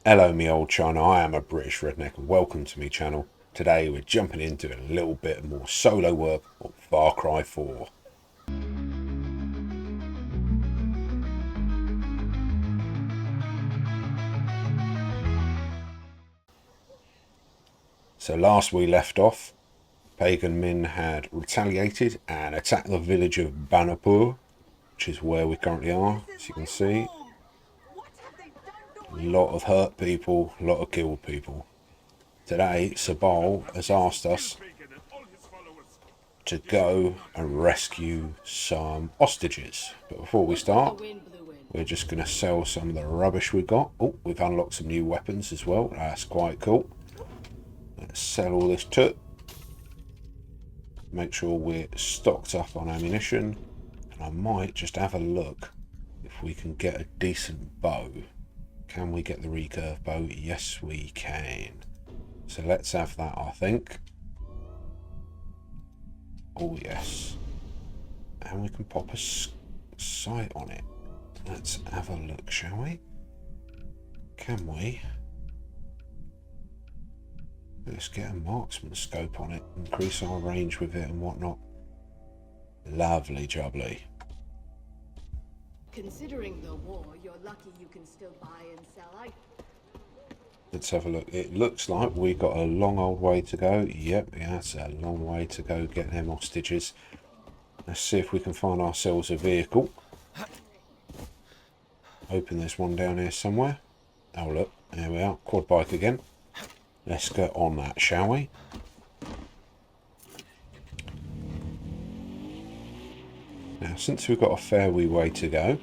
Hello me old China, I am a British redneck and welcome to me channel. Today we're jumping into a little bit more solo work on Far Cry 4. So last we left off, Pagan Min had retaliated and attacked the village of Banapur, which is where we currently are, as you can see. A lot of hurt people, a lot of killed people. Today, Sabal has asked us to go and rescue some hostages. But before we start, we're just going to sell some of the rubbish we got. Oh, we've unlocked some new weapons as well. That's quite cool. Let's sell all this too. Make sure we're stocked up on ammunition. And I might just have a look if we can get a decent bow. Can we get the recurve bow? Yes, we can. So let's have that, I think. Oh, yes. And we can pop a sight on it. Let's have a look, shall we? Can we? Let's get a marksman scope on it. Increase our range with it and whatnot. Lovely jubbly. Considering the war, you're lucky you can still buy and sell items. Let's have a look. It looks like we've got a long old way to go. Yep, yeah, that's a long way to go get them hostages. Let's see if we can find ourselves a vehicle. Hoping there's one down here somewhere. Oh look, there we are. Quad bike again. Let's get on that, shall we? Now, since we've got a fair wee way to go,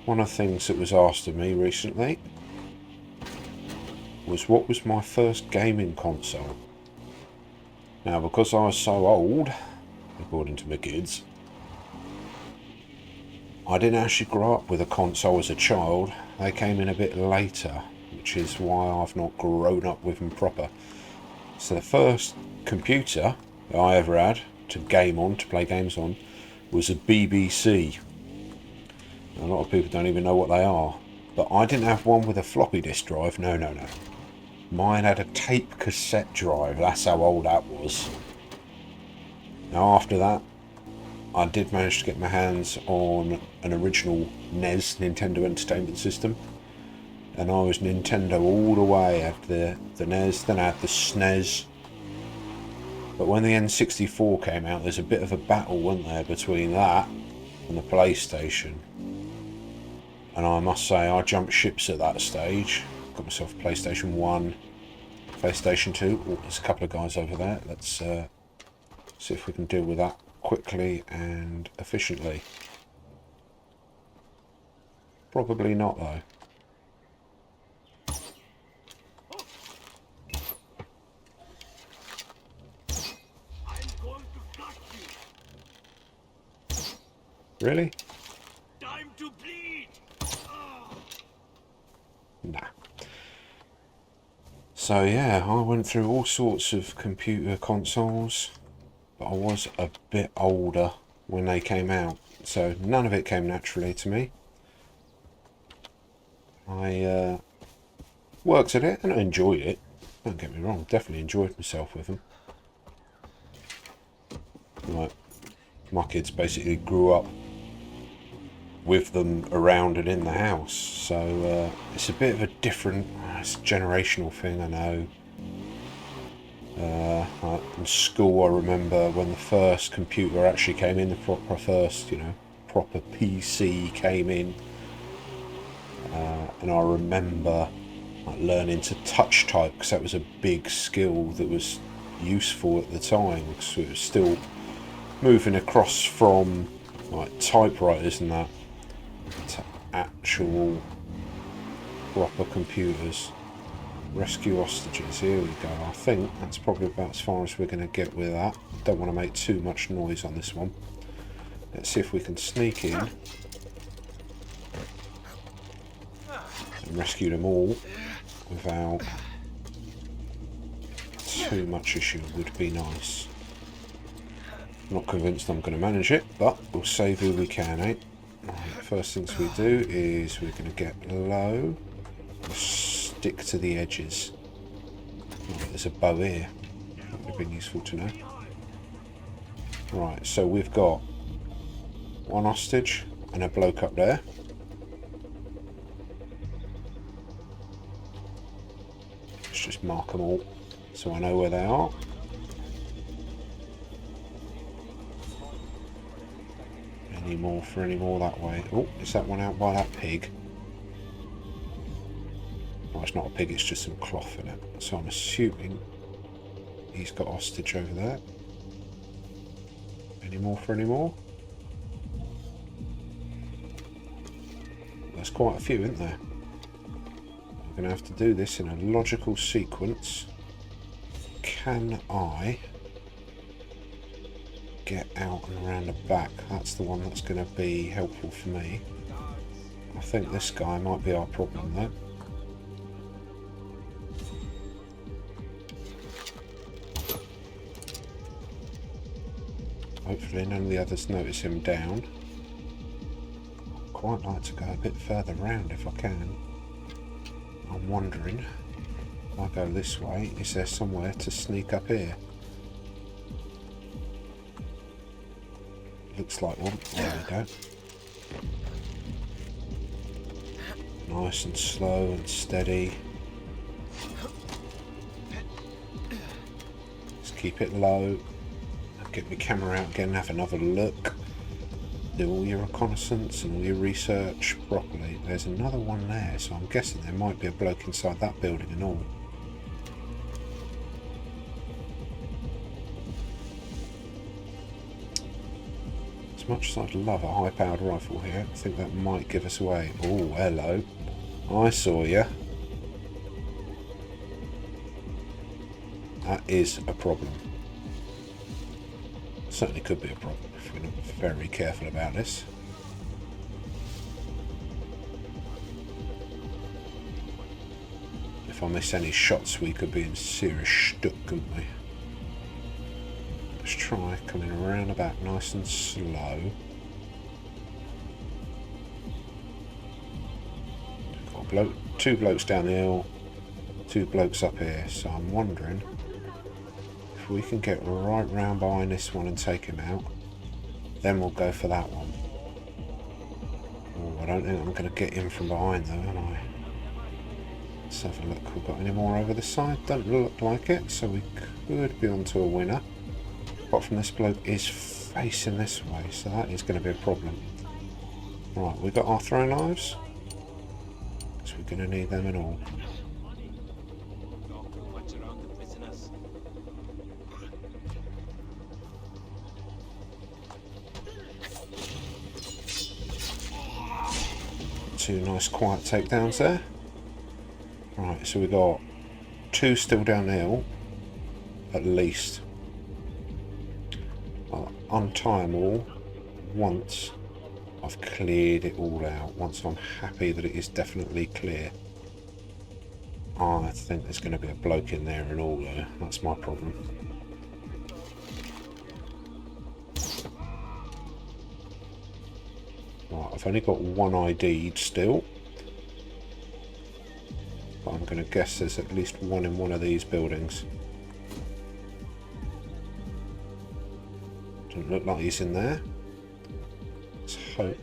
one of the things that was asked of me recently was what was my first gaming console. Now, because I was so old, according to my kids, I didn't actually grow up with a console as a child. They came in a bit later, which is why I've not grown up with them proper. So the first computer that I ever had to game on, to play games on, was a BBC. A lot of people don't even know what they are. But I didn't have one with a floppy disk drive. No. Mine had a tape cassette drive. That's how old that was. Now after that, I did manage to get my hands on an original NES, Nintendo Entertainment System. And I was Nintendo all the way. I had the NES, then I had the SNES. But when the N64 came out, there's a bit of a battle, wasn't there, between that and the PlayStation. And I must say, I jumped ships at that stage. Got myself a PlayStation 1, PlayStation 2. Oh, there's a couple of guys over there. Let's see if we can deal with that quickly and efficiently. Probably not, though. Really? Time to bleed. Nah. So yeah, I went through all sorts of computer consoles, but I was a bit older when they came out, so none of it came naturally to me. I worked at it and I enjoyed it. Don't get me wrong, definitely enjoyed myself with them. Like, my kids basically grew up with them around and in the house, so it's a bit of a different, it's a generational thing, I know. Like in school, I remember when the first computer actually came in, the proper first, proper PC came in, and I remember like learning to touch type, because that was a big skill that was useful at the time, because it was still moving across from like typewriters and that to actual proper computers. Rescue hostages, here we go. I think that's probably about as far as we're going to get with that. Don't want to make too much noise on this one. Let's see if we can sneak in and rescue them all without too much issue. Would be nice. Not convinced I'm going to manage it, but we'll save who we can, eh? Right, first things we do is we're going to get low. stick to the edges. Right, there's a bow here. That would have been useful to know. Right, so we've got one hostage and a bloke up there. Let's just mark them all so I know where they are. Any more for any more that way? Oh, is that one out by that pig? Oh, it's not a pig, it's just some cloth in it. So I'm assuming he's got hostage over there. Any more for any more? There's quite a few, isn't there? I'm going to have to do this in a logical sequence. Can I get out and around the back? That's the one that's going to be helpful for me. I think this guy might be our problem though. Hopefully none of the others notice him down. I'd quite like to go a bit further round if I can. I'm wondering, if I go this way, is there somewhere to sneak up here? Looks like one. There we go. Nice and slow and steady. Let's keep it low. Get my camera out again, have another look. Do all your reconnaissance and all your research properly. There's another one there, so I'm guessing there might be a bloke inside that building and all. As much as I'd love a high-powered rifle here, I think that might give us away. Oh, hello. I saw you. That is a problem. Certainly could be a problem if we're not very careful about this. If I miss any shots, we could be in serious stuck, couldn't we? Let's try coming around the back nice and slow. Got a bloke, two blokes down the hill, two blokes up here, so I'm wondering if we can get right round behind this one and take him out, then we'll go for that one. Oh, I don't think I'm going to get in from behind though, am I? Let's have a look. We've got any more over this side? Don't look like it, so we could be onto a winner. Apart from this bloke is facing this way, so that is going to be a problem. Right, we've got our throwing knives, so we're going to need them and all. Two nice quiet takedowns there. Right, so we got two still down the hill, at least. I'll untie them all once I've cleared it all out, once I'm happy that it is definitely clear. I think there's going to be a bloke in there and all though, that's my problem. Right, I've only got one ID'd still, but I'm going to guess there's at least one in one of these buildings. Doesn't look like he's in there. Let's hope.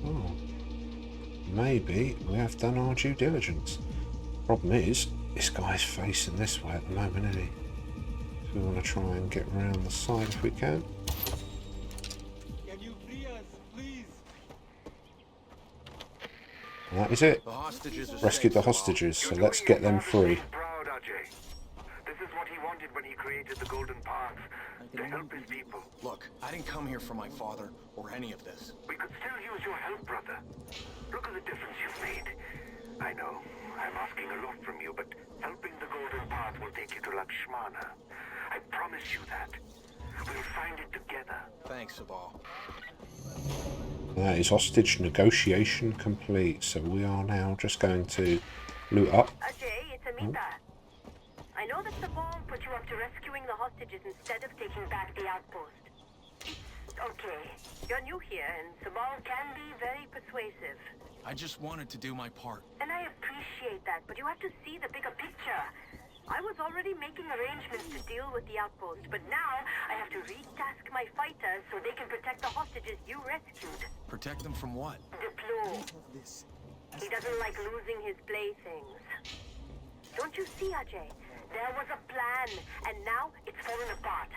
Oh, maybe we have done our due diligence. Problem is, this guy's facing this way at the moment, isn't he? We want to try and get around the side if we can. Can you free us, please? And that is it. Rescued the hostages, so let's get them free. Proud, Ajay. This is what he wanted when he created the Golden Path, to help his people. Look, I didn't come here for my father or any of this. We could still use your help, brother. Look at the difference you've made. I know, I'm asking a lot from you, but helping the Golden Path will take you to Lakshmana. I promise you that. We'll find it together. Thanks, Sabal. That is hostage negotiation complete, so we are now just going to loot up. Ajay, it's Amita. I know that Sabal put you up to rescuing the hostages instead of taking back the outpost. Okay, you're new here, and Sabal can be very persuasive. invasive. I just wanted to do my part. And I appreciate that, but you have to see the bigger picture. I was already making arrangements to deal with the outpost, but now I have to retask my fighters so they can protect the hostages you rescued. Protect them from what? Diplo. He doesn't like losing his playthings. Don't you see, Ajay? There was a plan, and now it's fallen apart.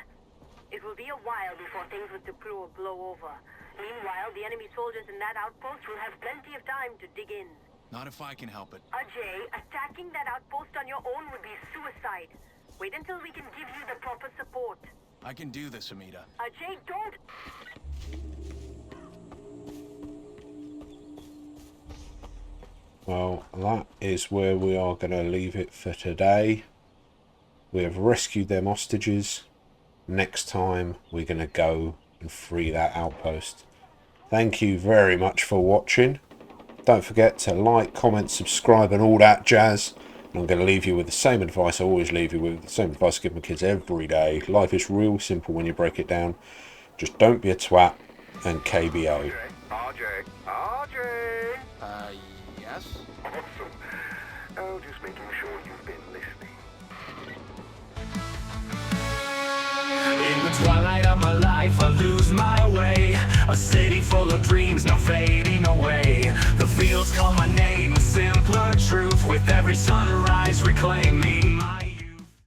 It will be a while before things with Diplo blow over. Meanwhile, the enemy soldiers in that outpost will have plenty of time to dig in. Not if I can help it. Ajay, attacking that outpost on your own would be suicide. Wait until we can give you the proper support. I can do this, Amita. Ajay, don't... Well, that is where we are going to leave it for today. We have rescued them hostages. Next time, we're going to go and free that outpost. Thank you very much for watching. Don't forget to like, comment, subscribe and all that jazz. And I'm going to leave you with the same advice I always leave you with. The same advice I give my kids every day. Life is real simple when you break it down. Just don't be a twat and KBO. RJ. Yes? Awesome. Oh, just making sure you've been listening. In the twilight of my life, I lose my way. A city full of dreams, now fading away. The fields call my name, a simpler truth with every sunrise.